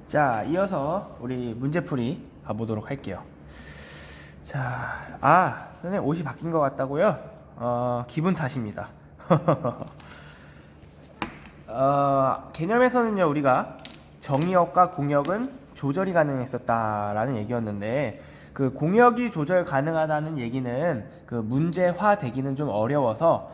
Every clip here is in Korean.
자, 이어서 우리 문제풀이 가보도록 할게요. 자, 선생님 옷이 바뀐 것 같다고요? 기분 탓입니다. 개념에서는요, 우리가 정의역과 공역은 조절이 가능했었다라는 얘기였는데, 그 공역이 조절 가능하다는 얘기는 그 문제화 되기는 좀 어려워서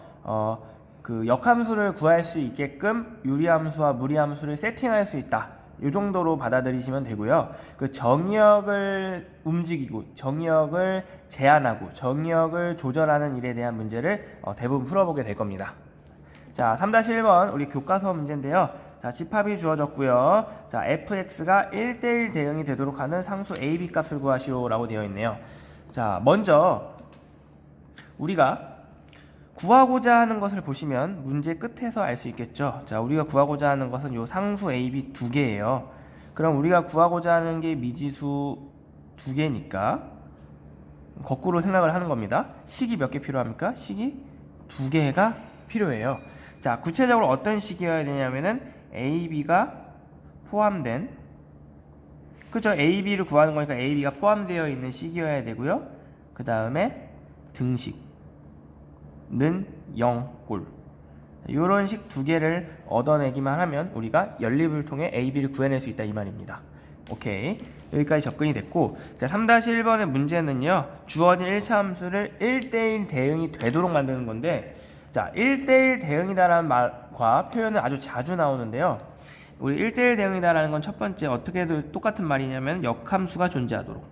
그 역함수를 구할 수 있게끔 유리함수와 무리함수를 세팅할 수 있다, 이 정도로 받아들이시면 되고요. 그 정의역을 움직이고 정의역을 제한하고 정의역을 조절하는 일에 대한 문제를 대부분 풀어보게 될 겁니다. 자, 3-1번 우리 교과서 문제인데요. 자, 집합이 주어졌고요. 자, fx가 1대1 대응이 되도록 하는 상수 a, b 값을 구하시오 라고 되어 있네요. 자, 먼저 우리가 구하고자 하는 것을 보시면 문제 끝에서 알 수 있겠죠. 자, 우리가 구하고자 하는 것은 요 상수 a, b 두 개예요. 그럼 우리가 구하고자 하는 게 미지수 두 개니까 거꾸로 생각을 하는 겁니다. 식이 몇 개 필요합니까? 식이 두 개가 필요해요. 자, 구체적으로 어떤 식이어야 되냐면은 a, b가 포함된, 그죠? a, b를 구하는 거니까 a, b가 포함되어 있는 식이어야 되고요. 그 다음에 등식 는 0꼴, 이런 식 두 개를 얻어내기만 하면 우리가 연립을 통해 a, b를 구해낼 수 있다 이 말입니다. 오케이, 여기까지 접근이 됐고, 자, 3-1번의 문제는요, 주어진 1차 함수를 1대1 대응이 되도록 만드는 건데, 자, 1대1 대응이다라는 말과 표현은 아주 자주 나오는데요. 우리 1대1 대응이다라는 건 첫 번째 어떻게 똑같은 말이냐면 역함수가 존재하도록,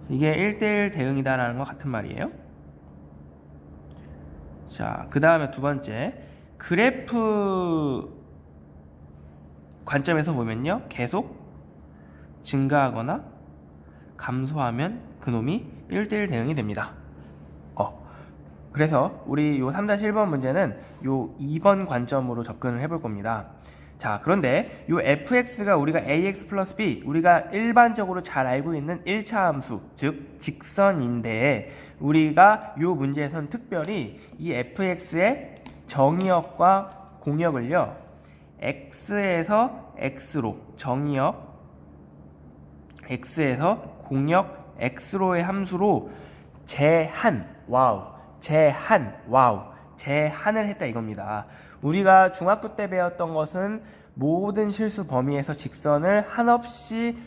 이게 1대1 대응이다라는 것 같은 말이에요. 자, 그 다음에 두 번째, 그래프 관점에서 보면요, 계속 증가하거나 감소하면 그놈이 1대1 대응이 됩니다. 그래서 우리 요 3-1번 문제는 요 2번 관점으로 접근을 해볼 겁니다. 자, 그런데 요 fx가 우리가 ax 플러스 b, 우리가 일반적으로 잘 알고 있는 1차 함수, 즉 직선인데, 우리가 요 문제에선 특별히 이 fx의 정의역과 공역을요, x에서 x로, 정의역 x에서 공역 x로의 함수로 제한을 했다 이겁니다. 우리가 중학교 때 배웠던 것은 모든 실수 범위에서 직선을 한없이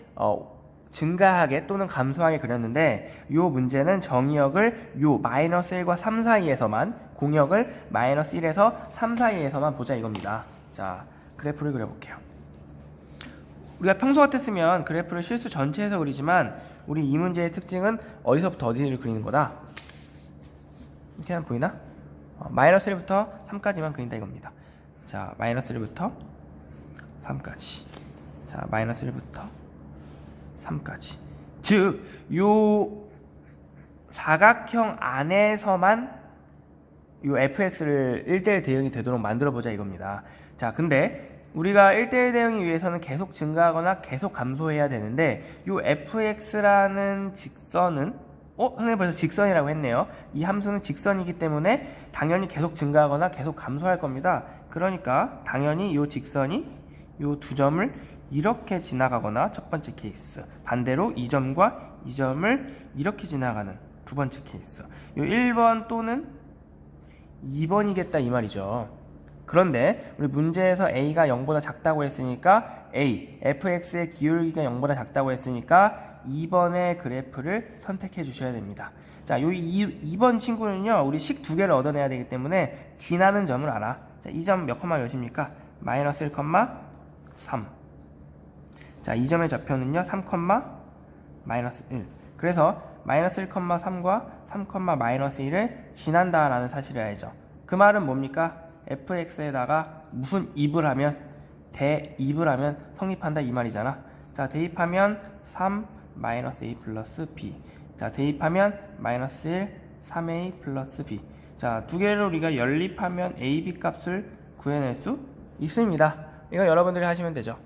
증가하게 또는 감소하게 그렸는데, 이 문제는 정의역을 요 -1과 3 사이에서만, 공역을 -1에서 3 사이에서만 보자 이겁니다. 자, 그래프를 그려볼게요. 우리가 평소 같았으면 그래프를 실수 전체에서 그리지만, 우리 이 문제의 특징은 어디서부터 어디를 그리는 거다. 이렇게 하면 보이나? -1부터 3까지만 그린다 이겁니다. 자, -1부터 3까지. 자, -1부터 3까지. 즉, 요 사각형 안에서만 요 fx를 1대1 대응이 되도록 만들어보자 이겁니다. 자, 근데 우리가 1대1 대응이 위해서는 계속 증가하거나 계속 감소해야 되는데, 요 fx라는 직선은 선생님 벌써 직선이라고 했네요. 이 함수는 직선이기 때문에 당연히 계속 증가하거나 계속 감소할 겁니다. 그러니까 당연히 이 직선이 이 두 점을 이렇게 지나가거나 첫 번째 케이스, 반대로 이 점과 이 점을 이렇게 지나가는 두 번째 케이스, 이 1번 또는 2번이겠다 이 말이죠. 그런데 우리 문제에서 a가 0보다 작다고 했으니까 fx의 기울기가 0보다 작다고 했으니까 2번의 그래프를 선택해 주셔야 됩니다. 자, 요 2번 친구는요, 우리 식 두 개를 얻어내야 되기 때문에 지나는 점을 알아. 자, 이 점 몇 콤마 몇입니까? -1,3. 자, 이 점의 좌표는요, 3, -1. 그래서 -1,3과 3, -1을 지난다라는 사실을 알죠. 그 말은 뭡니까? fx에다가 무슨 입을 하면, 대입을 하면 성립한다 이 말이잖아. 자, 대입하면 3 -a 플러스 b. 자, 대입하면 -1 3a 플러스 b. 자, 두 개를 우리가 연립하면 a, b 값을 구해낼 수 있습니다. 이거 여러분들이 하시면 되죠.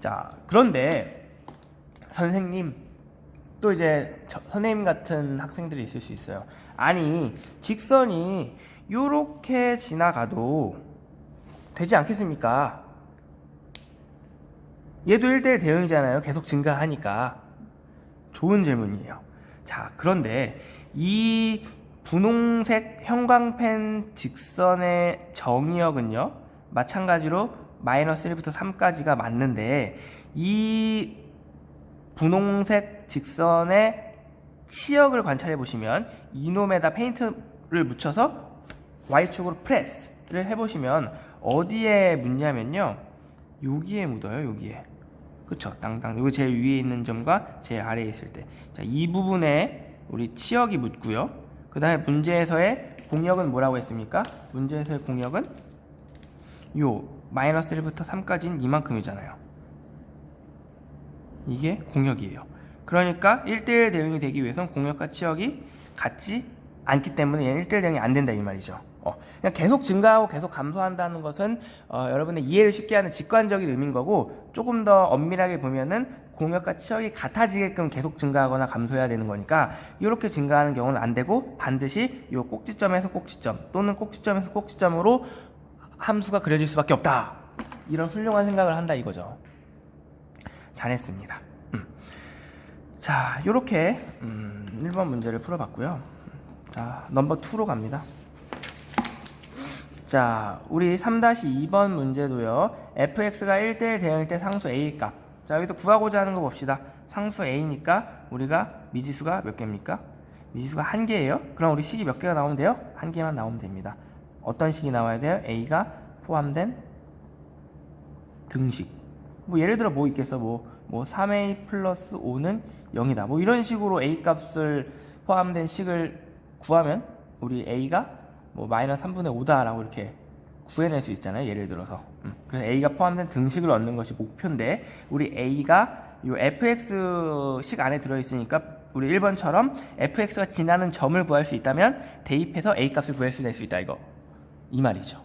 자, 그런데 선생님, 또 이제 선생님 같은 학생들이 있을 수 있어요. 아니, 직선이 요렇게 지나가도 되지 않겠습니까? 얘도 1대1 대응이잖아요. 계속 증가하니까. 좋은 질문이에요. 자, 그런데 이 분홍색 형광펜 직선의 정의역은요, 마찬가지로 마이너스 1부터 3까지가 맞는데, 이 분홍색 직선의 치역을 관찰해 보시면 이놈에다 페인트를 묻혀서 Y축으로 프레스를 해보시면 어디에 묻냐면요, 여기에 묻어요. 여기에. 그쵸? 땅땅. 여기 제일 위에 있는 점과 제일 아래에 있을 때. 자, 이 부분에 우리 치역이 묻고요. 그 다음에 문제에서의 공역은 뭐라고 했습니까? 문제에서의 공역은 요 마이너스 1부터 3까지는 이만큼이잖아요. 이게 공역이에요. 그러니까 1대1 대응이 되기 위해선 공역과 치역이 같지 않기 때문에 얘는 1대1 대응이 안 된다 이 말이죠. 그냥 계속 증가하고 계속 감소한다는 것은 여러분의 이해를 쉽게 하는 직관적인 의미인 거고, 조금 더 엄밀하게 보면은 공역과 치역이 같아지게끔 계속 증가하거나 감소해야 되는 거니까 이렇게 증가하는 경우는 안 되고, 반드시 이 꼭지점에서 꼭지점 또는 꼭지점에서 꼭지점으로 함수가 그려질 수밖에 없다. 이런 훌륭한 생각을 한다 이거죠. 잘했습니다. 자, 요렇게 1번 문제를 풀어봤고요. 자, 넘버 2로 갑니다. 자, 우리 3-2번 문제도요, fx가 1대1 대응일 때 상수 a 값. 자, 여기도 구하고자 하는 거 봅시다. 상수 a니까 우리가 미지수가 몇 개입니까? 미지수가 1개예요. 그럼 우리 식이 몇 개가 나오면 돼요? 1개만 나오면 됩니다. 어떤 식이 나와야 돼요? a가 포함된 등식. 뭐 예를 들어 뭐 있겠어? 뭐 3a 플러스 5는 0이다. 뭐 이런 식으로 a 값을 포함된 식을 구하면 우리 a가 뭐 마이너스 3분의 5다라고 이렇게 구해낼 수 있잖아요. 예를 들어서. 그래서 a가 포함된 등식을 얻는 것이 목표인데, 우리 a가 요 fx식 안에 들어있으니까 우리 1번처럼 fx가 지나는 점을 구할 수 있다면 대입해서 a 값을 구할 수 있다 이거. 이 말이죠.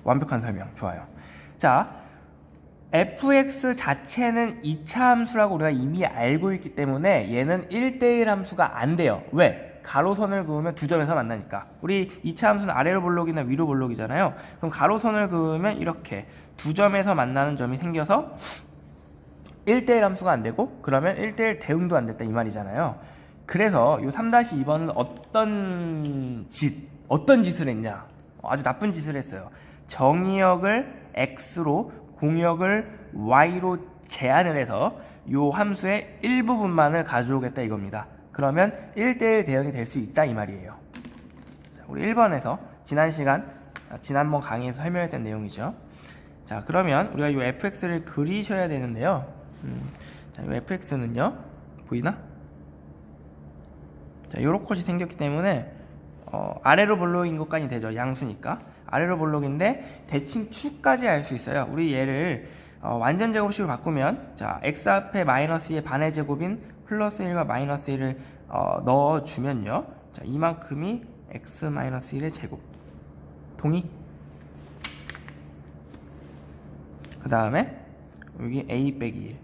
완벽한 설명. 좋아요. 자, fx 자체는 2차 함수라고 우리가 이미 알고 있기 때문에 얘는 1대1 함수가 안 돼요. 왜? 가로선을 그으면 두 점에서 만나니까. 우리 2차 함수는 아래로 볼록이나 위로 볼록이잖아요. 그럼 가로선을 그으면 이렇게 두 점에서 만나는 점이 생겨서 1대1 함수가 안 되고, 그러면 1대1 대응도 안 됐다 이 말이잖아요. 그래서 이 3-2번은 어떤 짓을 했냐? 아주 나쁜 짓을 했어요. 정의역을 x로 공역을 y로 제한을 해서 이 함수의 일부분만을 가져오겠다 이겁니다. 그러면 1대1 대응이 될 수 있다 이 말이에요. 우리 1번에서 지난번 강의에서 설명했던 내용이죠. 자, 그러면 우리가 이 fx를 그리셔야 되는데요. 자, 이 fx는요, 보이나? 자, 요렇게 생겼기 때문에 아래로 볼록인 것까지 되죠. 양수니까 아래로 볼록인데 대칭 추까지 알 수 있어요. 우리 얘를 완전 제곱식으로 바꾸면, 자, x 앞에 마이너스 2의 반의 제곱인 플러스 1과 마이너스 1을 넣어주면요, 자, 이만큼이 x 마이너스 1의 제곱. 동의? 그 다음에 여기 a 빼기 1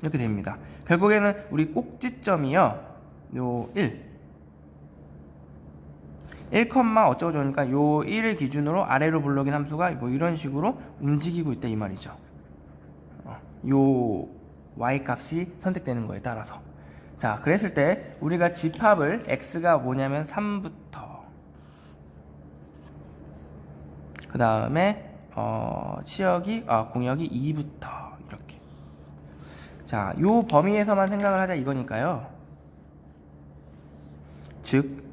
이렇게 됩니다. 결국에는 우리 꼭지점이요, 요 1, 어쩌고 저쩌니까 요 1을 기준으로 아래로 볼록인 함수가 뭐 이런 식으로 움직이고 있다 이 말이죠. 요 y 값이 선택되는 거에 따라서. 자, 그랬을 때 우리가 집합을 x가 뭐냐면 3부터, 그 다음에 공역이 2부터 이렇게. 자, 요 범위에서만 생각을 하자 이거니까요. 즉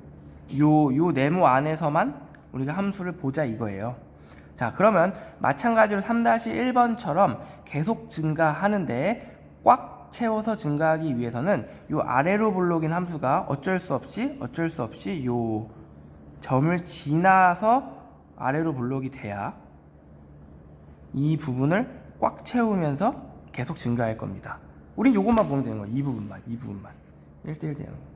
요 네모 안에서만 우리가 함수를 보자 이거예요. 자, 그러면 마찬가지로 3-1번처럼 계속 증가하는데 꽉 채워서 증가하기 위해서는 요 아래로 볼록인 함수가 어쩔 수 없이 요 점을 지나서 아래로 볼록이 돼야 이 부분을 꽉 채우면서 계속 증가할 겁니다. 우린 요것만 보면 되는 거예요. 이 부분만 1대1 대응.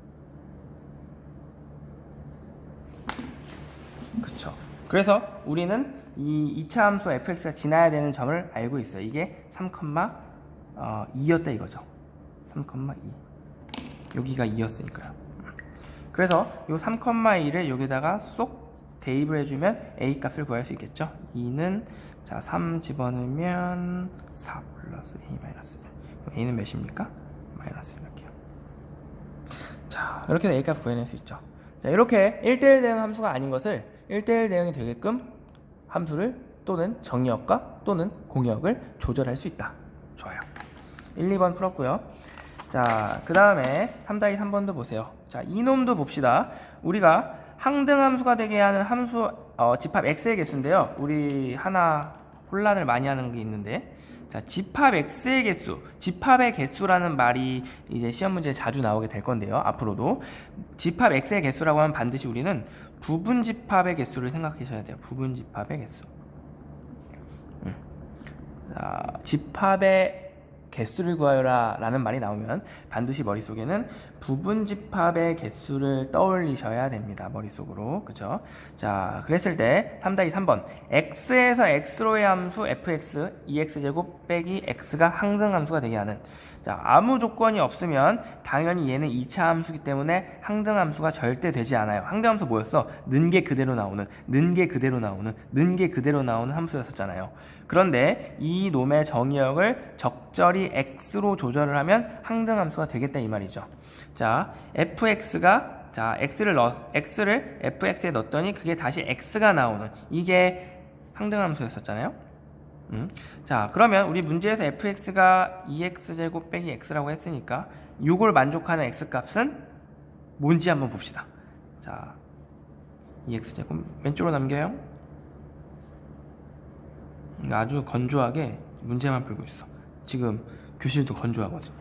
그쵸. 그래서 우리는 이 2차 함수 fx가 지나야 되는 점을 알고 있어요. 이게 3,2였다 이거죠. 3,2. 여기가 2였으니까요. 그래서 이 3,2를 여기다가 쏙 대입을 해주면 a 값을 구할 수 있겠죠. 2는 자, 3 집어넣으면 4 플러스 a 마이너스 1. a는 몇입니까? 마이너스 1할게요. 자, 이렇게 a값 구해낼 수 있죠. 자, 이렇게 1대1 대응 함수가 아닌 것을 1대1 대응이 되게끔 함수를 또는 정의역과 또는 공역을 조절할 수 있다. 좋아요. 1, 2번 풀었고요. 자, 그 다음에 3-3번도 보세요. 자, 이놈도 봅시다. 우리가 항등함수가 되게 하는 함수 집합 x의 개수인데요. 우리 하나 혼란을 많이 하는 게 있는데, 자, 집합 x의 개수, 집합의 개수라는 말이 이제 시험 문제에 자주 나오게 될 건데요. 앞으로도 집합 x의 개수라고 하면 반드시 우리는 부분 집합의 개수를 생각하셔야 돼요. 부분 집합의 개수. 자, 집합의 개수를 구하여라 라는 말이 나오면 반드시 머릿속에는 부분 집합의 개수를 떠올리셔야 됩니다. 머릿속으로. 그쵸? 자, 그랬을 때 3-3번 x에서 x로의 함수 fx 2x제곱 빼기 x가 항등함수가 되게 하는, 자, 아무 조건이 없으면 당연히 얘는 2차 함수기 때문에 항등함수가 절대 되지 않아요. 항등함수 뭐였어? 는 게 그대로 나오는, 는 게 그대로 나오는, 는 게 그대로 나오는 함수였었잖아요. 그런데 이 놈의 정의역을 적절히 x로 조절을 하면 항등함수가 되겠다 이 말이죠. 자, fx가, 자, x를 fx에 넣었더니 그게 다시 x가 나오는, 이게 항등함수였었잖아요. 자, 그러면 우리 문제에서 fx가 2x제곱 빼기 x라고 했으니까 요걸 만족하는 x값은 뭔지 한번 봅시다. 자, 2x제곱 왼쪽으로 남겨요. 아주 건조하게 문제만 풀고 있어. 지금 교실도 건조하거든요.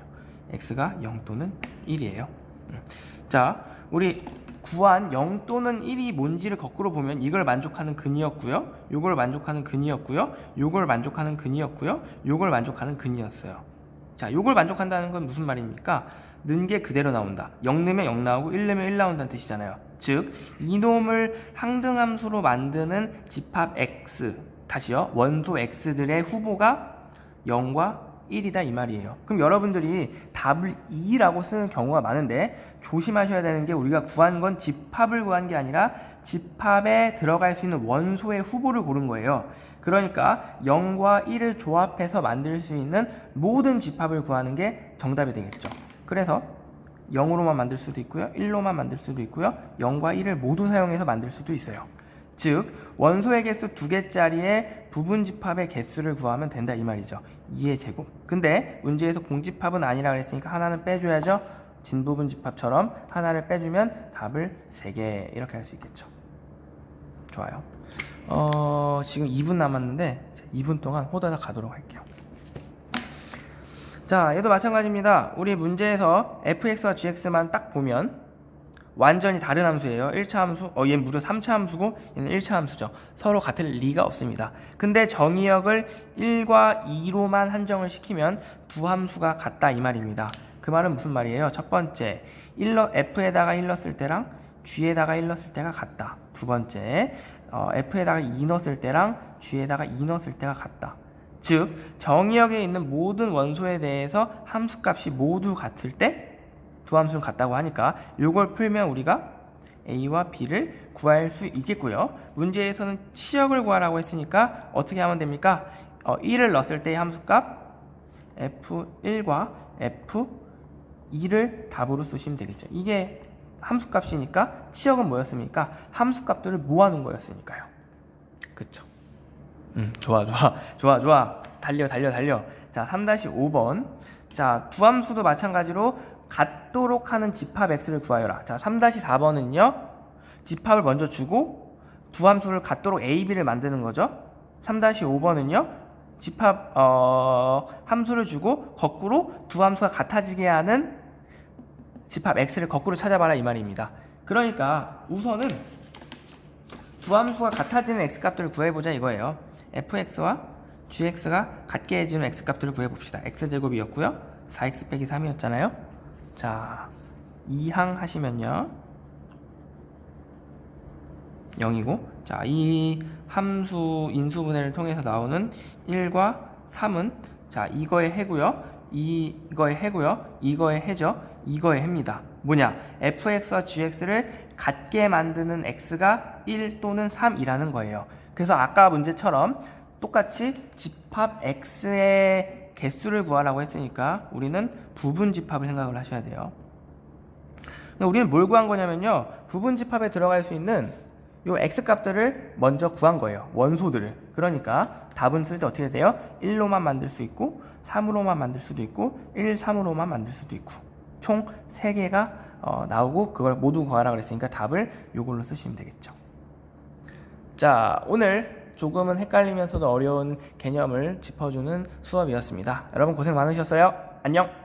x가 0 또는 1이에요. 자, 우리 구한 0 또는 1이 뭔지를 거꾸로 보면 이걸 만족하는 근이었고요, 요걸 만족하는 근이었고요, 요걸 만족하는 근이었고요, 요걸 만족하는 근이었어요. 자, 요걸 만족한다는 건 무슨 말입니까? 는 게 그대로 나온다. 0 넣으면 0 나오고 1 넣으면 1 나온다는 뜻이잖아요. 즉, 이놈을 항등함수로 만드는 집합 x, 다시요, 원소 x들의 후보가 0과 1이다 이 말이에요. 그럼 여러분들이 답을 2라고 쓰는 경우가 많은데 조심하셔야 되는 게, 우리가 구한 건 집합을 구한 게 아니라 집합에 들어갈 수 있는 원소의 후보를 고른 거예요. 그러니까 0과 1을 조합해서 만들 수 있는 모든 집합을 구하는 게 정답이 되겠죠. 그래서 0으로만 만들 수도 있고요, 1로만 만들 수도 있고요, 0과 1을 모두 사용해서 만들 수도 있어요. 즉, 원소의 개수 2개짜리의 부분 집합의 개수를 구하면 된다 이 말이죠. 2의 제곱. 근데 문제에서 공집합은 아니라 그랬으니까 하나는 빼줘야죠. 진부분 집합처럼 하나를 빼주면 답을 3개 이렇게 할 수 있겠죠. 좋아요. 지금 2분 남았는데 2분 동안 호다닥 가도록 할게요. 자, 얘도 마찬가지입니다. 우리 문제에서 fx와 gx만 딱 보면 완전히 다른 함수예요. 1차 함수, 얘는 무려 3차 함수고 얘는 1차 함수죠. 서로 같을 리가 없습니다. 근데 정의역을 1과 2로만 한정을 시키면 두 함수가 같다 이 말입니다. 그 말은 무슨 말이에요? 첫 번째, f에다가 1 넣었을 때랑 g에다가 1 넣었을 때가 같다. 두 번째, f에다가 2 넣었을 때랑 g에다가 2 넣었을 때가 같다. 즉, 정의역에 있는 모든 원소에 대해서 함수값이 모두 같을 때 두 함수는 같다고 하니까 이걸 풀면 우리가 a와 b를 구할 수 있겠고요. 문제에서는 치역을 구하라고 했으니까 어떻게 하면 됩니까? 1을 넣었을 때의 함수값 f1과 f2를 답으로 쓰시면 되겠죠. 이게 함수값이니까 치역은 뭐였습니까? 함수값들을 모아놓은 거였으니까요. 그쵸? 좋아. 달려. 자, 3-5번. 자, 두 함수도 마찬가지로 같도록 하는 집합 x를 구하여라. 자, 3-4번은요, 집합을 먼저 주고 두 함수를 같도록 a, b를 만드는 거죠. 3-5번은요, 집합 함수를 주고 거꾸로 두 함수가 같아지게 하는 집합 x를 거꾸로 찾아봐라 이 말입니다. 그러니까 우선은 두 함수가 같아지는 x값들을 구해보자 이거예요. fx와 gx가 같게 해주는 x값들을 구해봅시다. x제곱이었고요, 4x 빼기 3이었잖아요. 자, 2항 하시면요 0이고, 자, 이 함수 인수분해를 통해서 나오는 1과 3은 자, 이거의 해고요, 이거의 해고요, 이거의 해죠. 이거의 해입니다. 뭐냐? fx와 gx를 같게 만드는 x가 1 또는 3이라는 거예요. 그래서 아까 문제처럼 똑같이 집합 x의 개수를 구하라고 했으니까 우리는 부분 집합을 생각을 하셔야 돼요. 우리는 뭘 구한 거냐면요, 부분 집합에 들어갈 수 있는 요 x값들을 먼저 구한 거예요. 원소들을. 그러니까 답은 쓸 때 어떻게 돼요? 1로만 만들 수 있고 3으로만 만들 수도 있고 1, 3으로만 만들 수도 있고 총 3개가 나오고 그걸 모두 구하라 그랬으니까 답을 요걸로 쓰시면 되겠죠. 자, 오늘 조금은 헷갈리면서도 어려운 개념을 짚어주는 수업이었습니다. 여러분 고생 많으셨어요. 안녕.